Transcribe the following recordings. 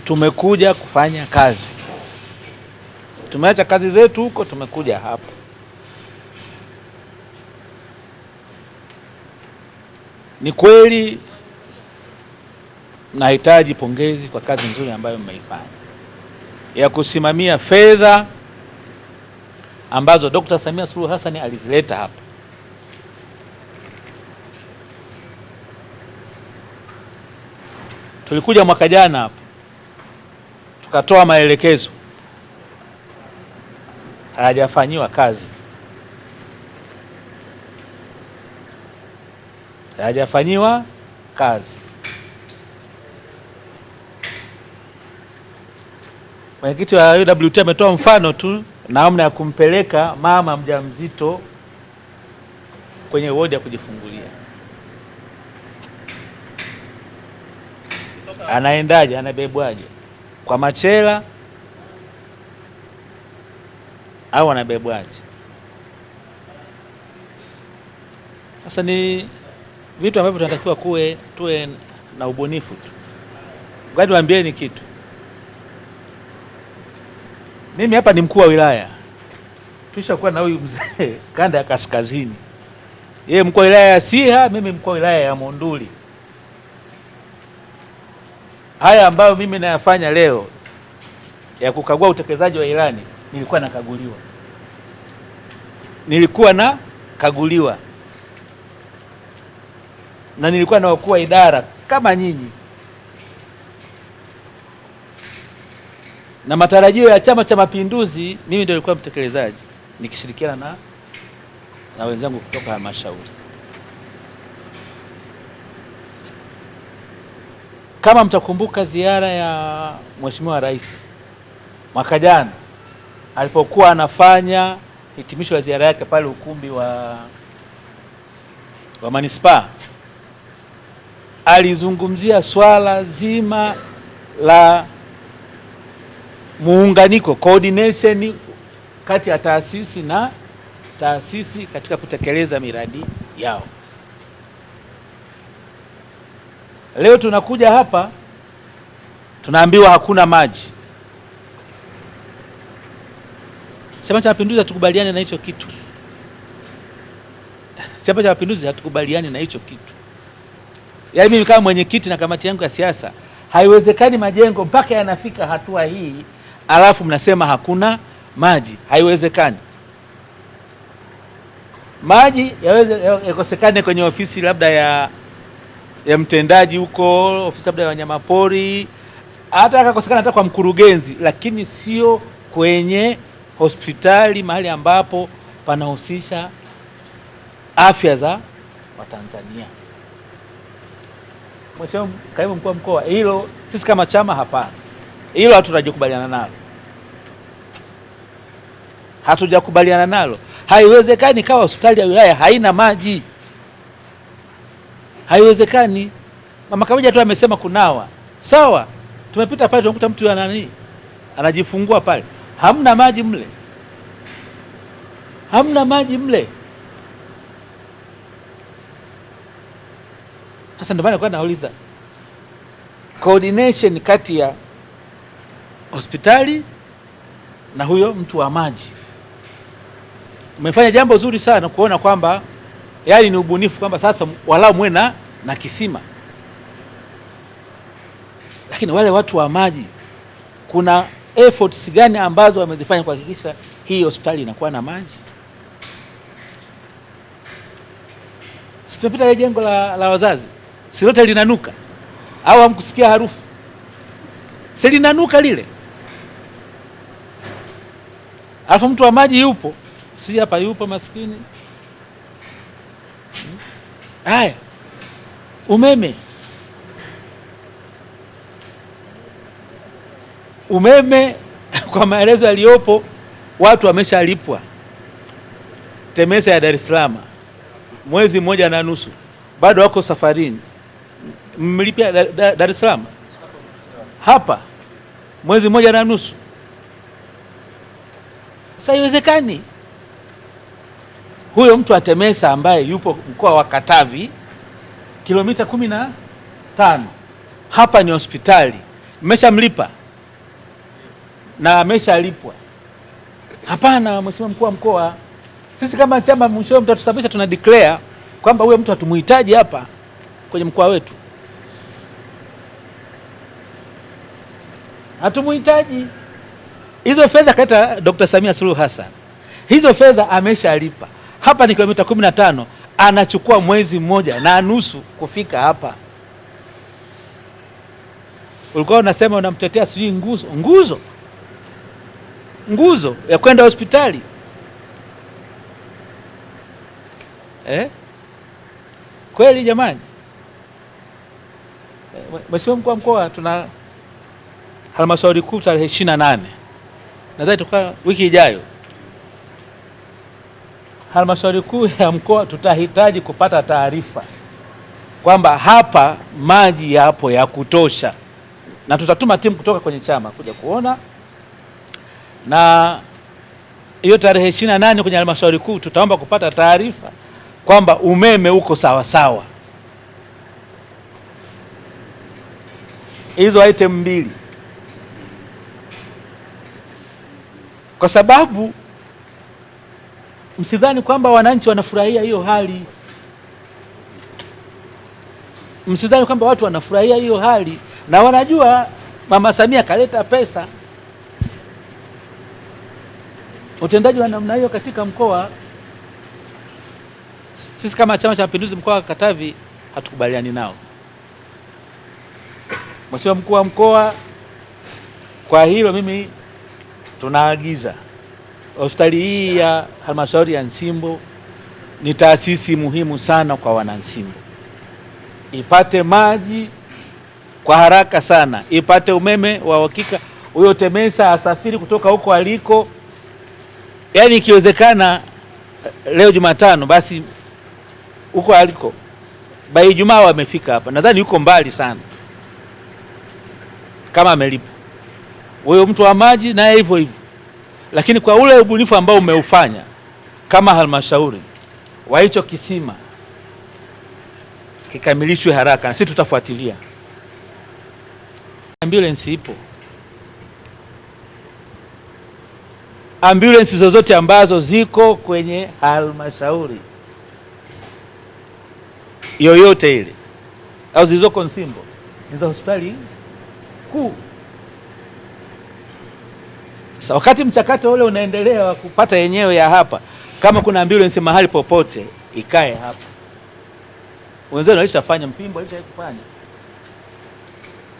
tumekuja kufanya kazi. Tumeacha kazi zetu huko, tumekuja hapa. Ni kweli nahitaji pongezi kwa kazi nzuri ambayo mmeifanya ya kusimamia fedha ambazo Dr. Samia Suluhu Hassan alizileta hapa. Tulikuja mwaka jana hapa tukatoa maelekezo, hayajafanyiwa kazi, hayajafanyiwa kazi. Mwenyekiti wa UWT ametoa mfano tu namna ya kumpeleka mama mjamzito kwenye wodi ya kujifungulia. Anaendaje? Anabebwaje? Kwa machela au anabebwaje? Sasa ni vitu ambavyo tunatakiwa tuwe na ubunifu tu. Ngoja niwaambieni kitu. Mimi hapa ni mkuu wa wilaya. Tulishakuwa na huyu mzee kanda ya kaskazini. Yeye mkuu wa wilaya ya Siha, mimi mkuu wa wilaya ya Monduli. Haya ambayo mimi nayafanya leo ya kukagua utekelezaji wa ilani, nilikuwa nakaguliwa na nilikuwa na wakuu wa idara kama nyinyi, na matarajio ya Chama cha Mapinduzi, mimi ndio nilikuwa mtekelezaji nikishirikiana na wenzangu kutoka halmashauri. Kama mtakumbuka ziara ya Mheshimiwa Rais mwaka jana alipokuwa anafanya hitimisho la ziara yake pale ukumbi wa manispaa, alizungumzia swala zima la muunganiko, coordination kati ya taasisi na taasisi katika kutekeleza miradi yao. Leo tunakuja hapa tunaambiwa hakuna maji. Chama cha Mapinduzi hatukubaliani na hicho kitu. Chama cha Mapinduzi hatukubaliani na hicho kitu. Yaani mimi kama mwenyekiti na kamati yangu ya siasa, haiwezekani majengo mpaka yanafika hatua hii alafu mnasema hakuna maji. Haiwezekani. Maji yakosekane kwenye ofisi labda ya mtendaji huko, ofisi labda ya wanyamapori, hata akakosekana hata kwa mkurugenzi, lakini sio kwenye hospitali, mahali ambapo panahusisha afya za Watanzania. Mheshimiwa Kaimu Mkuu wa Mkoa, hilo sisi kama chama hapana. Hilo hatutakubaliana nalo. Hatujakubaliana nalo. Haiwezekani kawa hospitali ya wilaya haina maji. Haiwezekani. Mama Kamoja tu amesema kunawa. Sawa. Tumepita pale tunakuta mtu anajifungua pale. Hamna maji mle. Hamna maji mle. Sasa ndio maana kwa nauliza coordination kati ya hospitali na huyo mtu wa maji. Umefanya jambo zuri sana kuona kwamba yaani ni ubunifu kwamba sasa walau muwe na kisima. Lakini wale watu wa maji, kuna efforts gani ambazo wamezifanya kuhakikisha hii hospitali inakuwa na maji? Tumepita ile jengo la wazazi, si lote linanuka? Au hamkusikia harufu? Si linanuka lile? Alafu mtu wa maji yupo, si hapa yupo maskini. Haya, umeme kwa maelezo yaliyopo watu wameshalipwa TEMESA ya Dar es Salaam mwezi 1.5, bado wako safarini. Mlipia Dar es Salaam hapa mwezi 1.5. Sasa haiwezekani. Huyo mtu wa TEMESA ambaye yupo mkoa wa Katavi kilomita 15, hapa ni hospitali, mmeshamlipa. na ameshalipwa. Hapana, Mheshimiwa Mkuu wa Mkoa, sisi kama chama mwisho mtatusababisha tuna declare kwamba huyo mtu hatumuhitaji hapa kwenye mkoa wetu, hatumuhitaji. Hizo fedha kaita Dr. Samia Suluhu Hassan, hizo fedha ameshalipa. Hapa ni kilomita 15, anachukua mwezi mmoja na nusu kufika hapa. Ulikuwa unasema unamtetea sijui nguzo ya kwenda hospitali kweli jamani? Mheshimiwa Mkuu wa Mkoa, tuna halmashauri kuu tarehe 28, nadhani toka wiki ijayo, halmashauri kuu ya mkoa tutahitaji kupata taarifa kwamba hapa maji yapo ya kutosha, na tutatuma timu kutoka kwenye chama kuja kuona, na hiyo tarehe 28 kwenye halmashauri kuu tutaomba kupata taarifa kwamba umeme uko sawa sawa. Hizo item mbili, kwa sababu msidhani kwamba wananchi wanafurahia hiyo hali, msidhani kwamba watu wanafurahia hiyo hali, na wanajua Mama Samia kaleta pesa. Utendaji wa namna hiyo katika mkoa, sisi kama Chama cha Mapinduzi mkoa wa Katavi hatukubaliani nao. Mheshimiwa Mkuu wa Mkoa, kwa hilo mimi tunaagiza hospitali hii ya halmashauri ya Nsimbo, ni taasisi muhimu sana kwa wanansimbo, ipate maji kwa haraka sana, ipate umeme wa uhakika. Huyo TEMESA asafiri kutoka huko aliko, yaani ikiwezekana leo Jumatano, basi huko aliko by Ijumaa wamefika hapa. Nadhani yuko mbali sana kama amelipa huyo mtu wa maji, naye hivyo hivyo. Lakini kwa ule ubunifu ambao umeufanya kama halmashauri wa hicho kisima kikamilishwe haraka, na sisi tutafuatilia. Ambulance ipo, ambulance zozote ambazo ziko kwenye halmashauri yoyote ile au zilizoko Nsimbo ni za hospitali kuu. Sasa wakati mchakato ule unaendelea wa kupata yenyewe ya hapa, kama kuna ambulance mahali popote ikae hapa. Wenzao walishafanya, Mpimbo alishafanya,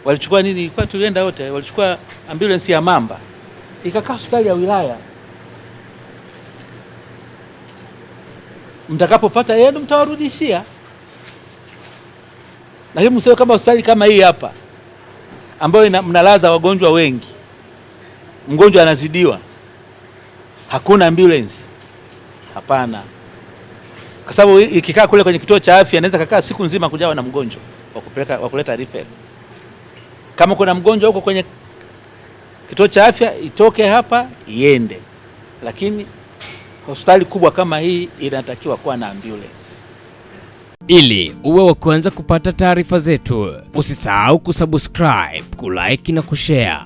walichukua nini, kwa tulienda wote, walichukua ambulance ya Mamba ikakaa hospitali ya wilaya. Mtakapopata yenu mtawarudishia, lakini msio kama hospitali kama hii hapa ambayo mnalaza wagonjwa wengi, mgonjwa anazidiwa, hakuna ambulance. Hapana, kwa sababu ikikaa kule kwenye kituo cha afya inaweza kukaa siku nzima kujawa na mgonjwa wa kuleta referral. Kama kuna mgonjwa huko kwenye kituo cha afya, itoke hapa iende, lakini hospitali kubwa kama hii inatakiwa kuwa na ambulance. Ili uwe wa kwanza kupata taarifa zetu, usisahau kusubscribe, kulike na kushare.